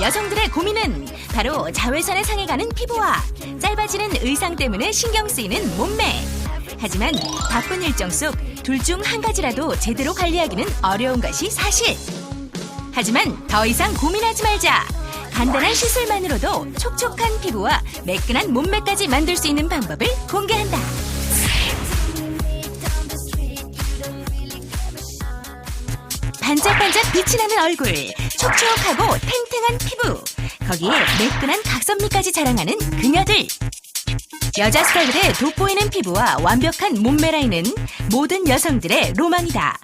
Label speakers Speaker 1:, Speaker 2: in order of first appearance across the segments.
Speaker 1: 여성들의 고민은 바로 자외선에 상해가는 피부와 짧아지는 의상 때문에 신경 쓰이는 몸매. 하지만 바쁜 일정 속 둘 중 한 가지라도 제대로 관리하기는 어려운 것이 사실. 하지만 더 이상 고민하지 말자. 간단한 시술만으로도 촉촉한 피부와 매끈한 몸매까지 만들 수 있는 방법을 공개한다. 반짝반짝 빛이 나는 얼굴, 촉촉하고 탱탱한 피부, 거기에 매끈한 각선미까지 자랑하는 그녀들. 여자 스타일의 돋보이는 피부와 완벽한 몸매 라인은 모든 여성들의 로망이다.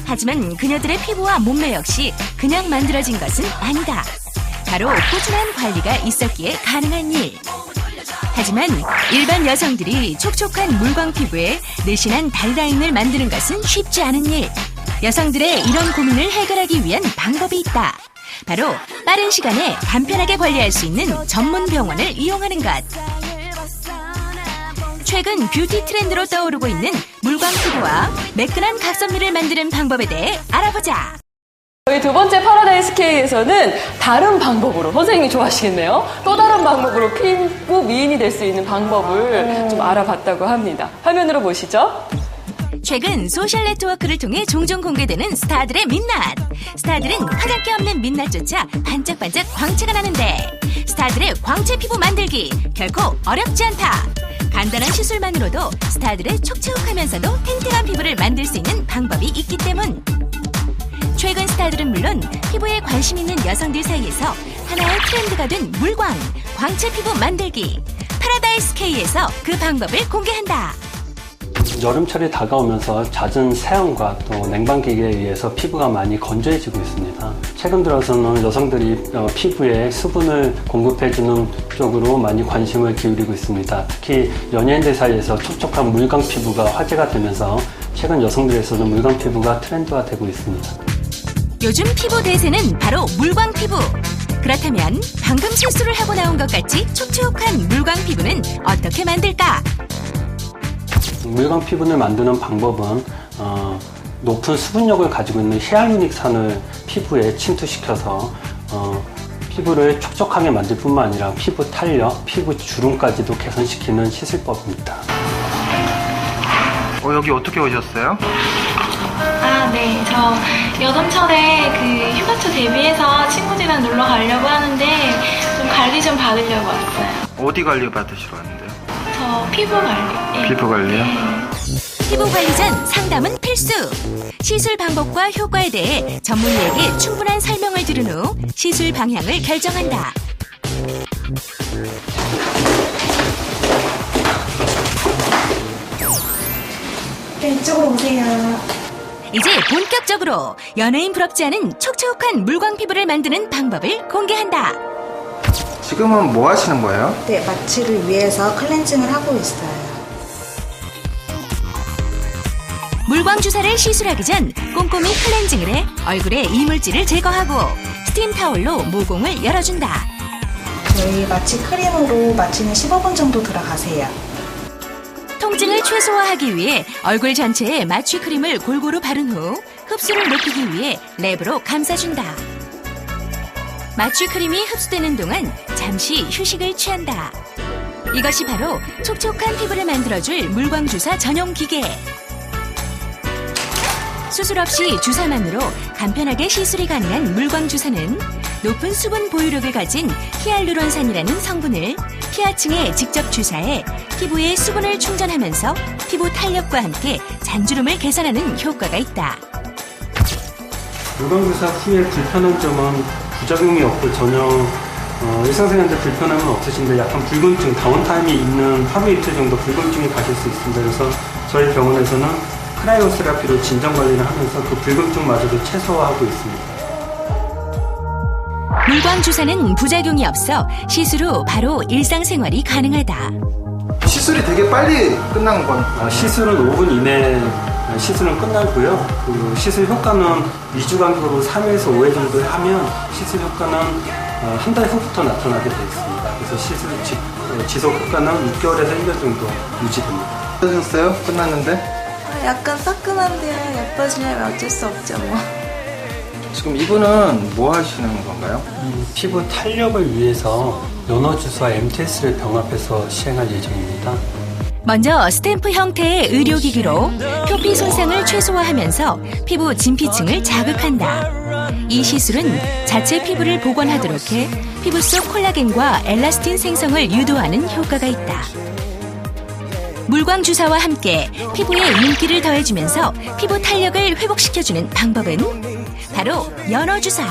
Speaker 1: 하지만 그녀들의 피부와 몸매 역시 그냥 만들어진 것은 아니다. 바로 꾸준한 관리가 있었기에 가능한 일. 하지만 일반 여성들이 촉촉한 물광 피부에 늘씬한 다리 라인을 만드는 것은 쉽지 않은 일. 여성들의 이런 고민을 해결하기 위한 방법이 있다. 바로 빠른 시간에 간편하게 관리할 수 있는 전문 병원을 이용하는 것. 최근 뷰티 트렌드로 떠오르고 있는 물광 피부와 매끈한 각선미를 만드는 방법에 대해 알아보자.
Speaker 2: 저희 두 번째 파라다이스 K에서는 다른 방법으로, 선생님이 좋아하시겠네요. 또 다른 방법으로 피부 미인이 될 수 있는 방법을 좀 알아봤다고 합니다. 화면으로 보시죠.
Speaker 1: 최근 소셜 네트워크를 통해 종종 공개되는 스타들의 민낯. 스타들은 화장기 없는 민낯조차 반짝반짝 광채가 나는데 스타들의 광채 피부 만들기 결코 어렵지 않다. 간단한 시술만으로도 스타들의 촉촉하면서도 탱탱한 피부를 만들 수 있는 방법이 있기 때문. 최근 스타들은 물론 피부에 관심 있는 여성들 사이에서 하나의 트렌드가 된 물광, 광채 피부 만들기. 파라다이스 K에서 그 방법을 공개한다.
Speaker 3: 여름철이 다가오면서 잦은 세안과 또 냉방기계에 의해서 피부가 많이 건조해지고 있습니다. 최근 들어서는 여성들이 피부에 수분을 공급해주는 쪽으로 많이 관심을 기울이고 있습니다. 특히 연예인들 사이에서 촉촉한 물광 피부가 화제가 되면서 최근 여성들에서는 물광 피부가 트렌드화되고 있습니다.
Speaker 1: 요즘 피부 대세는 바로 물광 피부. 그렇다면 방금 실수를 하고 나온 것 같이 촉촉한 물광 피부는 어떻게 만들까?
Speaker 3: 물광 피부를 만드는 방법은 높은 수분력을 가지고 있는 히알루닉산을 피부에 침투시켜서 피부를 촉촉하게 만들 뿐만 아니라 피부 탄력, 피부 주름까지도 개선시키는 시술법입니다.
Speaker 4: 여기 어떻게 오셨어요?
Speaker 5: 네. 저 여름철에 그 휴가철 대비해서 친구들이랑 놀러 가려고 하는데 좀 관리 좀 받으려고 왔어요.
Speaker 4: 어디 관리 받으시러 왔는데요?
Speaker 5: 저 피부 관리.
Speaker 4: 피부 관리요?
Speaker 5: 네.
Speaker 1: 피부 관리 전 상담은 필수. 시술 방법과 효과에 대해 전문의에게 충분한 설명을 들은 후 시술 방향을 결정한다.
Speaker 6: 네, 이쪽으로 오세요.
Speaker 1: 이제 본격적으로 연예인 부럽지 않은 촉촉한 물광 피부를 만드는 방법을 공개한다.
Speaker 4: 지금은 뭐 하시는 거예요?
Speaker 6: 네, 마취를 위해서 클렌징을 하고 있어요.
Speaker 1: 물광 주사를 시술하기 전 꼼꼼히 클렌징을 해 얼굴에 이물질을 제거하고 스팀 타올로 모공을 열어준다.
Speaker 6: 저희 마취 크림으로 마취는 15분 정도 들어가세요.
Speaker 1: 통증을 최소화하기 위해 얼굴 전체에 마취 크림을 골고루 바른 후 흡수를 높이기 위해 랩으로 감싸준다. 마취 크림이 흡수되는 동안 잠시 휴식을 취한다. 이것이 바로 촉촉한 피부를 만들어줄 물광 주사 전용 기계. 수술 없이 주사만으로 간편하게 시술이 가능한 물광 주사는 높은 수분 보유력을 가진 히알루론산이라는 성분을 피하층에 직접 주사해 피부에 수분을 충전하면서 피부 탄력과 함께 잔주름을 개선하는 효과가 있다.
Speaker 3: 물광 주사 후에 불편한 점은 부작용이 없고 전혀 일상생활에 불편함은 없으신데 약간 붉은증, 다운타임이 있는 하루 이틀 정도 붉은증이 가실 수 있습니다. 그래서 저희 병원에서는 크라이오세라피로 진정관리를 하면서 그 붉은증마저도 최소화하고 있습니다.
Speaker 1: 물광 주사는 부작용이 없어 시술 후 바로 일상생활이 가능하다.
Speaker 4: 시술이 되게 빨리 끝난 건
Speaker 3: 시술은 5분 이내에 시술은 끝나고요. 그 시술 효과는 2주 간격으로 3회에서 5회 정도 하면 시술 효과는 한 달 후부터 나타나게 되어 있습니다. 그래서 시술 지속 효과는 6개월에서 1년 정도 유지됩니다.
Speaker 4: 어떠셨어요? 끝났는데?
Speaker 7: 약간 따끔한데요. 예뻐지려면 어쩔 수 없죠 뭐.
Speaker 4: 지금 이분은 뭐 하시는 건가요?
Speaker 3: 피부 탄력을 위해서 연어주사와 MTS를 병합해서 시행할 예정입니다.
Speaker 1: 먼저 스탬프 형태의 의료기기로 표피 손상을 최소화하면서 피부 진피층을 자극한다. 이 시술은 자체 피부를 복원하도록 해 피부 속 콜라겐과 엘라스틴 생성을 유도하는 효과가 있다. 물광 주사와 함께 피부에 윤기를 더해주면서 피부 탄력을 회복시켜주는 방법은 바로 연어 주사.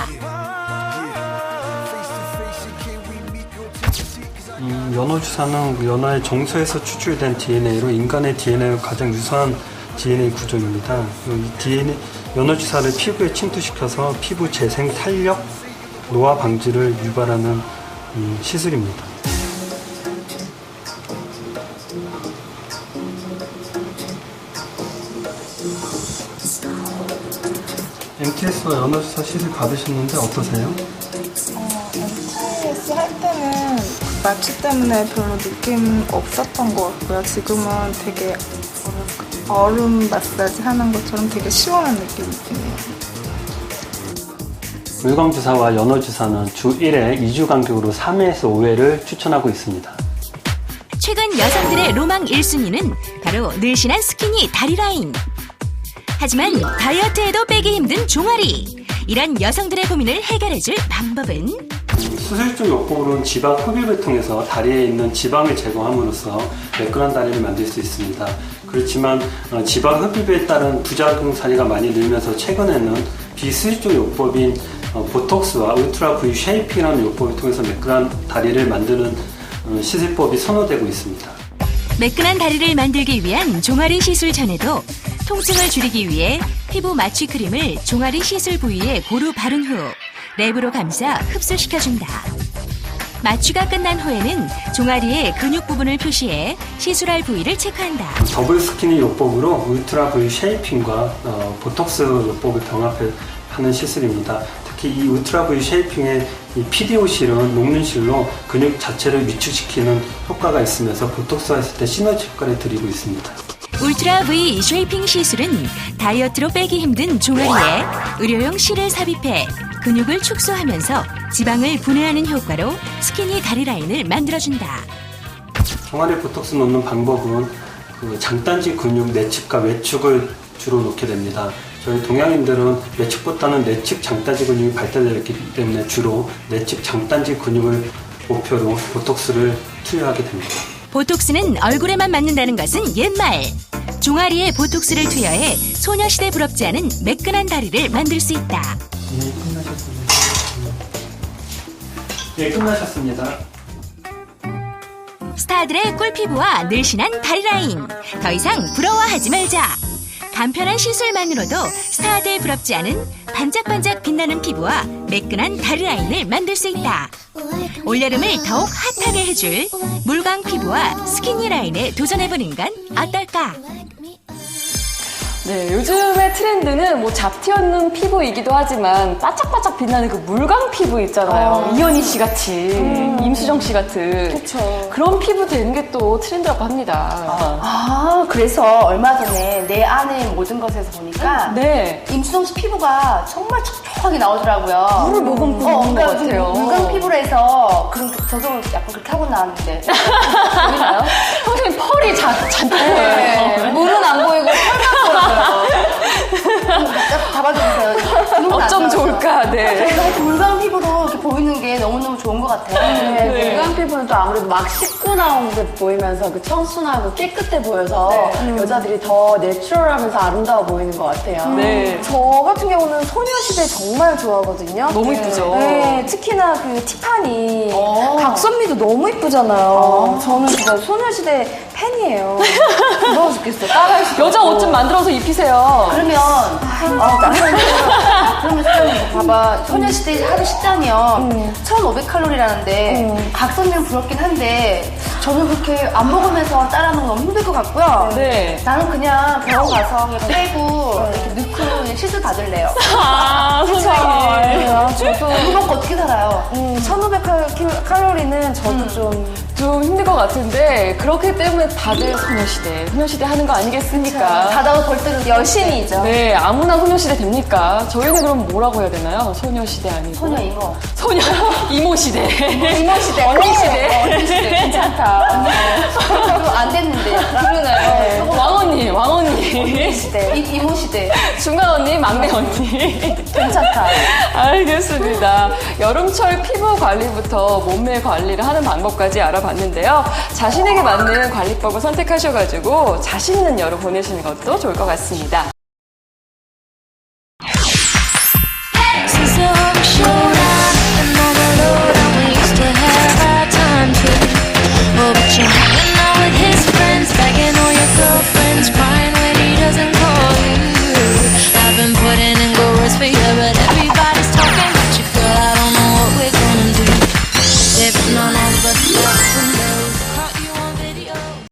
Speaker 3: 연어 주사는 연어의 정수에서 추출된 DNA로 인간의 DNA와 가장 유사한 DNA 구조입니다. 이 연어 주사를 피부에 침투시켜서 피부 재생 탄력, 노화 방지를 유발하는 시술입니다. MTS와 연어 주사 시술 받으셨는데 어떠세요?
Speaker 6: MTS 할 때는 마취 때문에 별로 느낌 없었던 것 같고요. 지금은 되게 얼음 마사지 하는 것처럼 되게 시원한 느낌이 드네요.
Speaker 3: 물광 주사와 연어 주사는 주 1회 2주 간격으로 3회에서 5회를 추천하고 있습니다.
Speaker 1: 최근 여성들의 로망 1순위는 바로 늘씬한 스키니 다리 라인. 하지만 다이어트에도 빼기 힘든 종아리. 이런 여성들의 고민을 해결해줄 방법은?
Speaker 3: 수술 중 요법으로는 지방 흡입을 통해서 다리에 있는 지방을 제거함으로써 매끈한 다리를 만들 수 있습니다. 그렇지만 지방 흡입에 따른 부작용 사례가 많이 늘면서 최근에는 비수술적 요법인 보톡스와 울트라 V 쉐이핑이라는 요법을 통해서 매끈한 다리를 만드는 시술법이 선호되고 있습니다.
Speaker 1: 매끈한 다리를 만들기 위한 종아리 시술 전에도 통증을 줄이기 위해 피부 마취 크림을 종아리 시술 부위에 고루 바른 후 랩으로 감싸 흡수시켜준다. 마취가 끝난 후에는 종아리의 근육 부분을 표시해 시술할 부위를 체크한다.
Speaker 3: 더블 스키니 요법으로 울트라 V 쉐이핑과 보톡스 요법을 병합하는 시술입니다. 특히 이 울트라 V 쉐이핑의 이 PDO 실은 녹는 실로 근육 자체를 위축시키는 효과가 있으면서 보톡스와 했을 때 시너지 효과를 드리고 있습니다.
Speaker 1: 울트라 V 쉐이핑 시술은 다이어트로 빼기 힘든 종아리에 의료용 실을 삽입해 근육을 축소하면서 지방을 분해하는 효과로 스키니 다리 라인을 만들어준다.
Speaker 3: 종아리 보톡스 놓는 방법은 장단지 근육 내측과 외측을 주로 놓게 됩니다. 저희 동양인들은 외측보다는 내측 장단지 근육이 발달되어 있기 때문에 주로 내측 장단지 근육을 목표로 보톡스를 투여하게 됩니다.
Speaker 1: 보톡스는 얼굴에만 맞는다는 것은 옛말. 종아리에 보톡스를 투여해 소녀시대 부럽지 않은 매끈한 다리를 만들 수 있다.
Speaker 3: 끝나셨습니다. 예, 끝나셨습니다.
Speaker 1: 스타들의 꿀피부와 늘씬한 다리 라인. 더 이상 부러워하지 말자. 간편한 시술만으로도 스타들 부럽지 않은 반짝반짝 빛나는 피부와 매끈한 다리 라인을 만들 수 있다. 올여름을 더욱 핫하게 해줄 물광 피부와 스키니 라인에 도전해보는 건 어떨까?
Speaker 2: 네, 요즘의 트렌드는 뭐 잡티 없는 피부이기도 하지만 바짝바짝 빛나는 그 물광 피부 있잖아요. 이현희 씨 같이, 임수정 씨 같은.
Speaker 7: 그쵸.
Speaker 2: 그런 피부 되는 게 또 트렌드라고 합니다.
Speaker 7: 그래서 얼마 전에 내 안의 모든 것에서 보니까
Speaker 2: 네.
Speaker 7: 임수정 씨 피부가 정말 촉촉하게 나오더라고요.
Speaker 2: 물을 머금고
Speaker 7: 그러니까
Speaker 2: 있는 것 같아요.
Speaker 7: 물광 피부로 해서 저도 약간 그렇게 하고 나왔는데 보이나요?
Speaker 2: 선생님 펄이 잔뜩
Speaker 7: 네.
Speaker 2: 보여요.
Speaker 7: 물은 안 보이고 펄만 보여요. 잡아주세요.
Speaker 2: 어쩜 좋을까, 네.
Speaker 7: 그래서 물광 피부로 이렇게 보이는 게 너무너무 좋은 것 같아요.
Speaker 2: 네.
Speaker 8: 물광 피부는 또 아무래도 막 씻고 나온 듯 보이면서 그 청순하고 깨끗해 보여서 여자들이 더 내추럴하면서 아름다워 보이는 것 같아요.
Speaker 2: 네.
Speaker 8: 저 같은 경우는 소녀시대 정말 좋아하거든요.
Speaker 2: 너무 이쁘죠?
Speaker 8: 네, 특히나 그 티파니 각선미도 너무 이쁘잖아요. 저는 진짜 소녀시대 팬이에요. 부러워 죽겠어. 따라할 수
Speaker 2: 여자 옷 좀 만들어서 입히세요.
Speaker 7: 그러면 그러면 소장님 봐봐, 소녀시대 하루 식단이요 1,500칼로리라는데 각선미는 부럽긴 한데 저는 그렇게 안 먹으면서 따라하는 건 너무 힘들 것 같고요.
Speaker 2: 네.
Speaker 7: 나는 그냥 병원 가서 그냥 빼고 이렇게 넣고 그냥 시술 받을래요.
Speaker 2: 아, 선생님.
Speaker 8: 저도
Speaker 7: 그거 먹고 어떻게 살아요?
Speaker 8: 1500칼로리는 저도
Speaker 2: 좀 힘들 것 같은데 그렇기 때문에 다들 소녀시대 하는 거 아니겠습니까?
Speaker 7: 자다가 볼 때는
Speaker 8: 여신이죠.
Speaker 2: 네, 아무나 소녀시대 됩니까? 저희는 그럼 뭐라고 해야 되나요? 소녀시대 아니고
Speaker 7: 소녀 이모.
Speaker 2: 소녀 이모시대.
Speaker 8: 이모시대.
Speaker 2: 언니시대.
Speaker 8: 언니시대. 괜찮다.
Speaker 7: 그거 안 됐는데.
Speaker 8: 그러나요?
Speaker 2: 왕언니.
Speaker 8: 시대.
Speaker 7: 이모 시대.
Speaker 2: 중간 언니, 막내 언니.
Speaker 8: 괜찮다.
Speaker 2: 알겠습니다. 여름철 피부 관리부터 몸매 관리를 하는 방법까지 알아봤는데요. 자신에게 맞는 관리법을 선택하셔가지고 자신 있는 여름 보내시는 것도 좋을 것 같습니다.